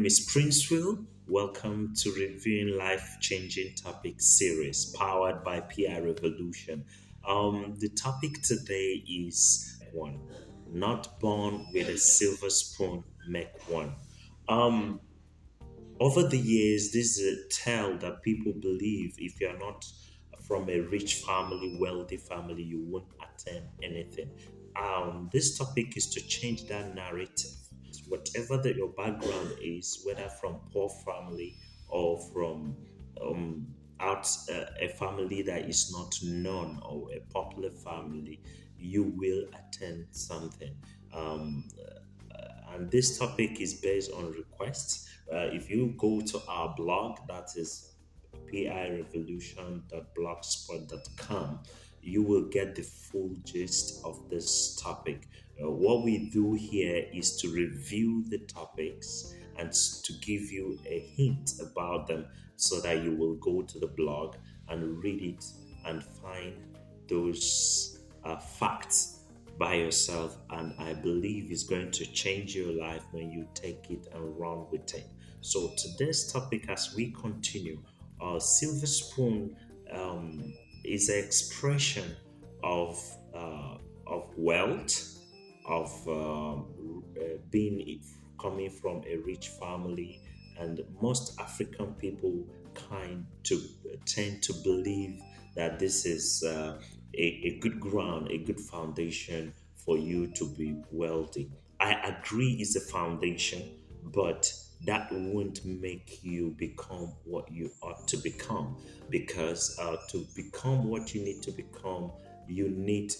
name is Prince Will. Welcome to Reviewing Life Changing Topic Series powered by PI Revolution. The topic today is one, not born with a silver spoon, make one. Um, Over the years, this is a tale that people believe if you're not from a rich family, wealthy family, you won't attain anything. This topic is to change that narrative. Whatever that your background is, whether from poor family or from um, out a family that is not known or a popular family, you will attain something. Um, and this topic is based on requests. If you go to our blog, that is pirevolution.blogspot.com, you will get the full gist of this topic. What we do here is to review the topics and to give you a hint about them so that you will go to the blog and read it and find those facts by yourself, and I believe it's going to change your life when you take it and run with it. So today's topic, as we continue, silver spoon um, is an expression of wealth, of being coming from a rich family, and most African people kind to tend to believe that this is a good ground, a good foundation for you to be wealthy. I agree, it's a foundation, but that won't make you become what you ought to become, because to become what you need to become, you need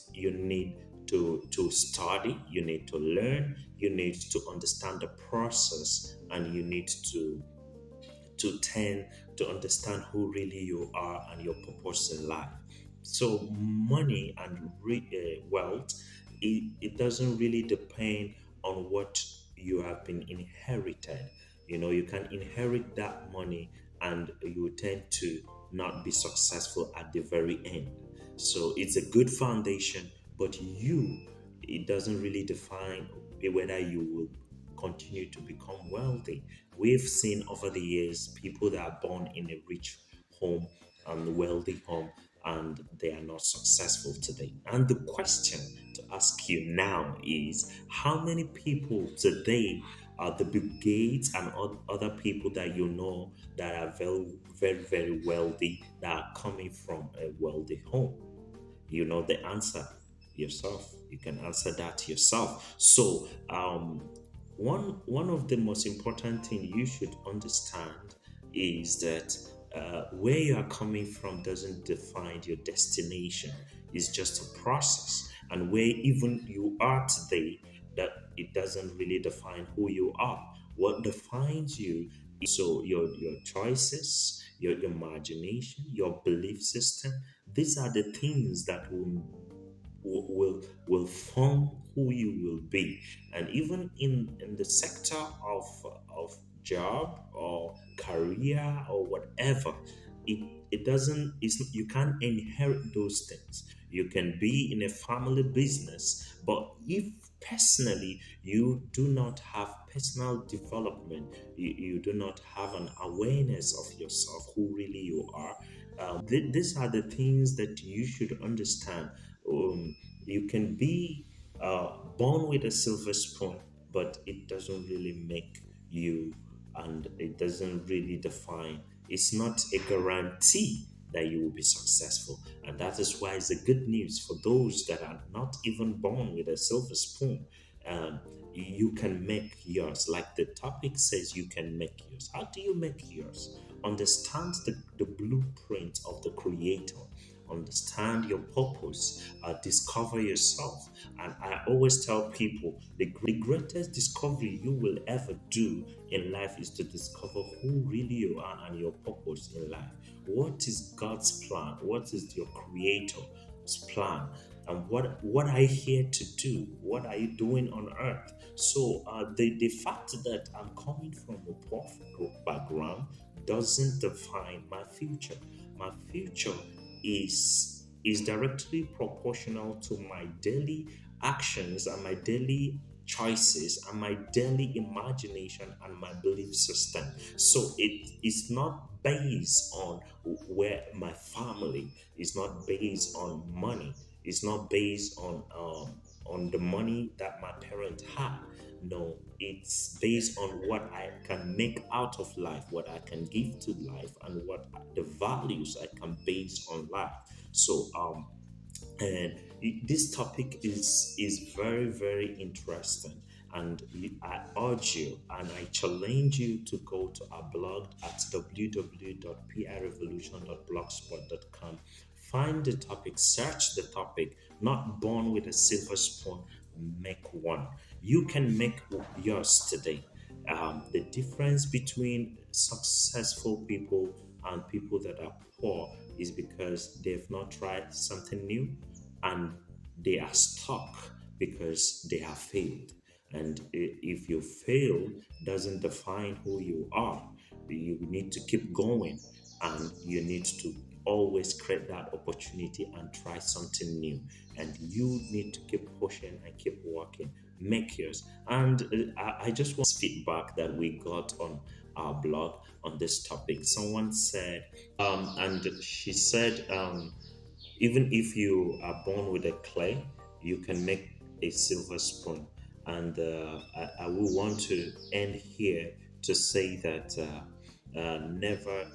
to study, you need to learn, you need to understand the process, and you need to tend to understand who really you are and your purpose in life. So, money and wealth, it doesn't really depend on what you have been inherited. You can inherit that money and you tend to not be successful at the very end. So, it's a good foundation, but it doesn't really define whether you will continue to become wealthy. We've seen over the years people that are born in a rich home and wealthy home, and they are not successful today. And the question to ask you now is, how many people today are the Bill Gates and other people that you know that are very, very, very wealthy, that are coming from a wealthy home? You know the answer yourself. You can answer that yourself. So, one of the most important thing you should understand is that where you are coming from doesn't define your destination. It's just a process, and where even you are today, that it doesn't really define who you are. What defines you is so your choices, your imagination, your belief system. These are the things that will form who you will be. And even in the sector of job or career or whatever, it doesn't it's you can't inherit those things. You can be in a family business, but if personally you do not have personal development, you do not have an awareness of yourself, who really you are. These are the things that you should understand. You can be born with a silver spoon, but it doesn't really make you, and it doesn't really define. It's not a guarantee that you will be successful. And that is why it's a good news for those that are not even born with a silver spoon. Um, you can make yours. Like the topic says, you can make yours. How do you make yours? Understand the blueprint of the Creator. Understand your purpose. Discover yourself. And I always tell people the greatest discovery you will ever do in life is to discover who really you are and your purpose in life. What is God's plan? What is your Creator's plan? And what are you here to do? What are you doing on earth? So the fact that I'm coming from a poor background doesn't define my future. My future is directly proportional to my daily actions and my daily choices and my daily imagination and my belief system. So it is not based on where my family, is not based on money, it's not based on the money that my parents had. No, it's based on what I can make out of life, what I can give to life, and what the values I can base on life. So and this topic is very very interesting, and I urge you and I challenge you to go to our blog at www.pirevolution.blogspot.com. Find the topic, search the topic. Not born with a silver spoon, make one. You can make yours today. The difference between successful people and people that are poor is because they've not tried something new, and they are stuck because they have failed. And if you fail, doesn't define who you are. You need to keep going, and you need to always create that opportunity and try something new. And you need to keep pushing and keep working. Make yours. And I just want feedback that we got on our blog on this topic. Someone said, and she said, even if you are born with a clay, you can make a silver spoon. And I will want to end here to say that never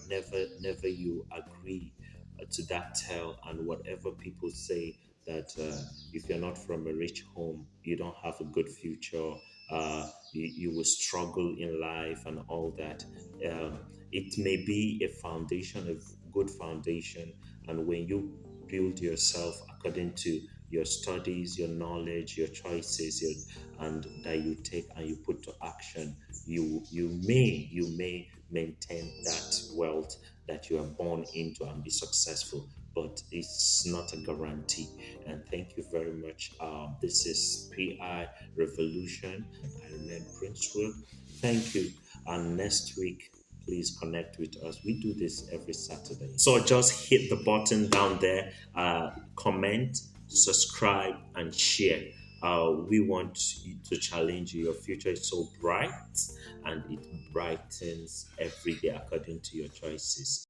you agree to that tale and whatever people say that if you're not from a rich home, you don't have a good future, you will struggle in life and all that. It may be a foundation, a good foundation, and when you build yourself according to your studies, your knowledge, your choices, and that you take and you put to action, you may maintain that wealth that you are born into and be successful. But it's not a guarantee. And thank you very much. This is PI Revolution. I remain Prince Will. Thank you. And next week, please connect with us. We do this every Saturday. So just hit the button down there, comment, subscribe, and share. We want you to challenge you. Your future is so bright, and it brightens every day according to your choices.